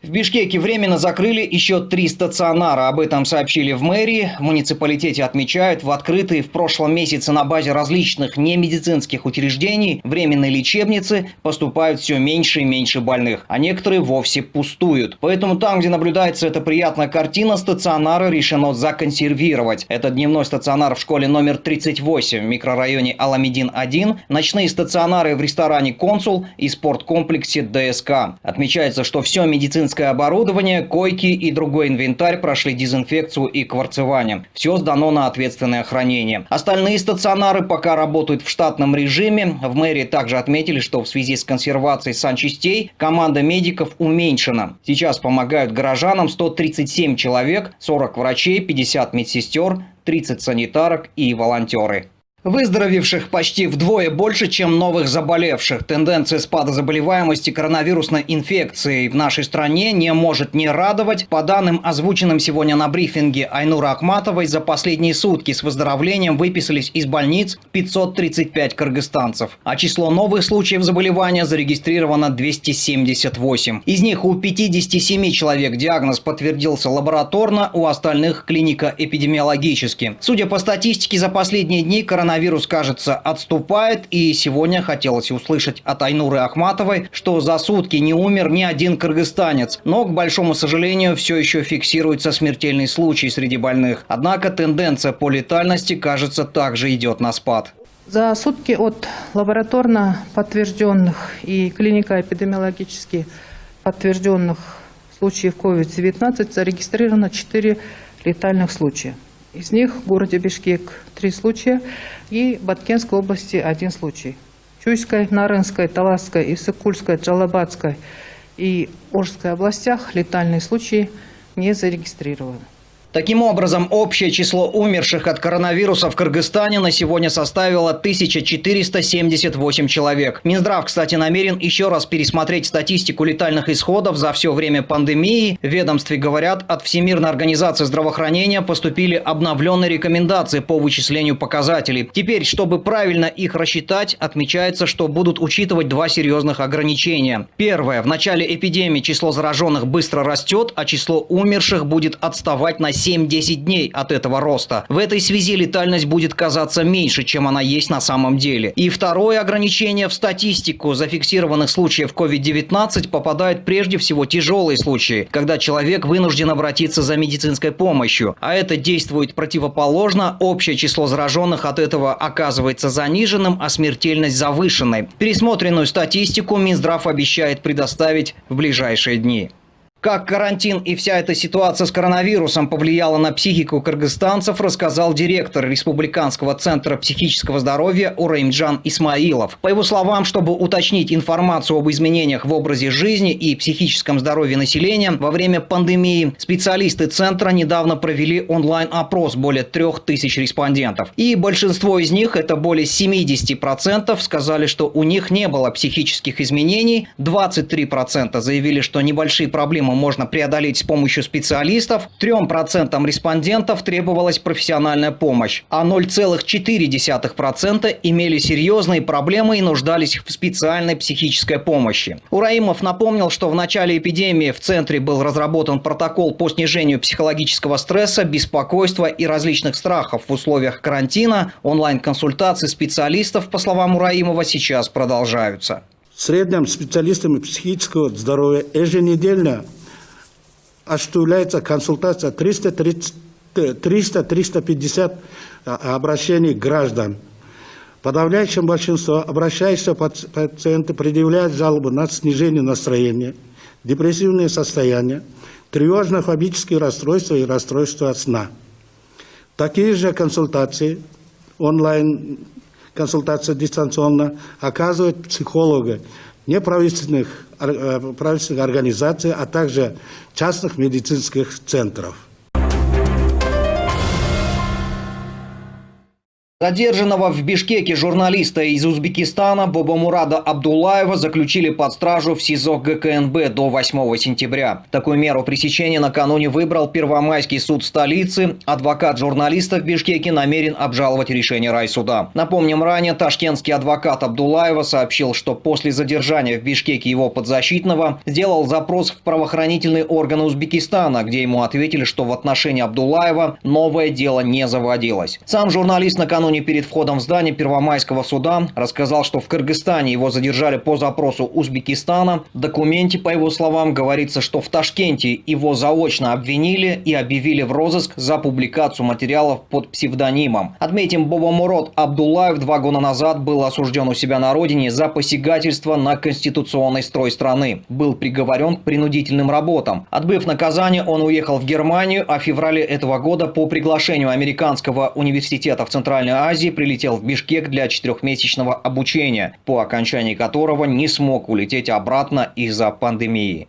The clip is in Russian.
В Бишкеке временно закрыли еще 3 стационара. Об этом сообщили в мэрии. В муниципалитете отмечают, в открытые в прошлом месяце на базе различных немедицинских учреждений временные лечебницы поступают все меньше и меньше больных, а некоторые вовсе пустуют. Поэтому там, где наблюдается эта приятная картина, стационары решено законсервировать. Это дневной стационар в школе номер 38 в микрорайоне Аламедин-1, ночные стационары в ресторане «Консул» и спорткомплексе ДСК. Отмечается, что все медицинское оборудование, койки и другой инвентарь прошли дезинфекцию и кварцевание. Все сдано на ответственное хранение. Остальные стационары пока работают в штатном режиме. В мэрии также отметили, что в связи с консервацией санчастей команда медиков уменьшена. Сейчас помогают горожанам 137 человек, 40 врачей, 50 медсестер, 30 санитарок и волонтеры. Выздоровевших почти вдвое больше, чем новых заболевших. Тенденция спада заболеваемости коронавирусной инфекцией в нашей стране не может не радовать. По данным, озвученным сегодня на брифинге Айнуры Ахматовой, за последние сутки с выздоровлением выписались из больниц 535 кыргызстанцев. А число новых случаев заболевания зарегистрировано 278. Из них у 57 человек диагноз подтвердился лабораторно, у остальных клинико-эпидемиологически. Судя по статистике, за последние дни коронавирус, кажется, отступает, и сегодня хотелось услышать от Айнуры Ахматовой, что за сутки не умер ни один кыргызстанец. Но, к большому сожалению, все еще фиксируется смертельный случай среди больных. Однако тенденция по летальности, кажется, также идет на спад. За сутки от лабораторно подтвержденных и клинико-эпидемиологически подтвержденных случаев COVID-19 зарегистрировано 4 летальных случая. Из них в городе Бишкек 3 случая и в Баткенской области 1 случай. В Чуйской, Нарынской, Таласской, Иссык-Кульской, Джалабадской и Орской областях летальные случаи не зарегистрированы. Таким образом, общее число умерших от коронавируса в Кыргызстане на сегодня составило 1478 человек. Минздрав, кстати, намерен еще раз пересмотреть статистику летальных исходов за все время пандемии. В ведомстве говорят, от Всемирной организации здравоохранения поступили обновленные рекомендации по вычислению показателей. Теперь, чтобы правильно их рассчитать, отмечается, что будут учитывать 2 серьезных ограничения. Первое. В начале эпидемии число зараженных быстро растет, а число умерших будет отставать на 7-10 дней от этого роста. В этой связи летальность будет казаться меньше, чем она есть на самом деле. И второе ограничение: в статистику зафиксированных случаев COVID-19 попадают прежде всего тяжелые случаи, когда человек вынужден обратиться за медицинской помощью. А это действует противоположно, общее число зараженных от этого оказывается заниженным, а смертельность завышенной. Пересмотренную статистику Минздрав обещает предоставить в ближайшие дни. Как карантин и вся эта ситуация с коронавирусом повлияла на психику кыргызстанцев, рассказал директор Республиканского центра психического здоровья Ураимджан Исмаилов. По его словам, чтобы уточнить информацию об изменениях в образе жизни и психическом здоровье населения во время пандемии, специалисты центра недавно провели онлайн-опрос более 3000 респондентов. И большинство из них, это более 70%, сказали, что у них не было психических изменений, 23% заявили, что небольшие проблемы можно преодолеть с помощью специалистов, 3% респондентов требовалась профессиональная помощь, а 0,4% имели серьезные проблемы и нуждались в специальной психической помощи. Ураимов напомнил, что в начале эпидемии в центре был разработан протокол по снижению психологического стресса, беспокойства и различных страхов в условиях карантина. Онлайн-консультации специалистов, по словам Ураимова, сейчас продолжаются. В среднем специалистами психического здоровья еженедельно осуществляется консультация 300-350 обращений граждан. Подавляющее большинство обращающихся пациенты предъявляют жалобы на снижение настроения, депрессивные состояния, тревожно-фобические расстройства и расстройства сна. Такие же консультации онлайн, консультация дистанционно оказывают психологи неправительственных организаций, а также частных медицинских центров. Задержанного в Бишкеке журналиста из Узбекистана Бобомурада Абдуллаева заключили под стражу в СИЗО ГКНБ до 8 сентября. Такую меру пресечения накануне выбрал Первомайский суд столицы. Адвокат журналиста в Бишкеке намерен обжаловать решение райсуда. Напомним, ранее ташкентский адвокат Абдуллаева сообщил, что после задержания в Бишкеке его подзащитного сделал запрос в правоохранительные органы Узбекистана, где ему ответили, что в отношении Абдуллаева новое дело не заводилось. Сам журналист накануне перед входом в здание Первомайского суда рассказал, что в Кыргызстане его задержали по запросу Узбекистана. В документе, по его словам, говорится, что в Ташкенте его заочно обвинили и объявили в розыск за публикацию материалов под псевдонимом. Отметим, Бобомурод Абдуллаев 2 года назад был осужден у себя на родине за посягательство на конституционный строй страны. Был приговорен к принудительным работам. Отбыв наказание, он уехал в Германию, а в феврале этого года по приглашению Американского университета в Центральной Азии прилетел в Бишкек для 4-месячного обучения, по окончании которого не смог улететь обратно из-за пандемии.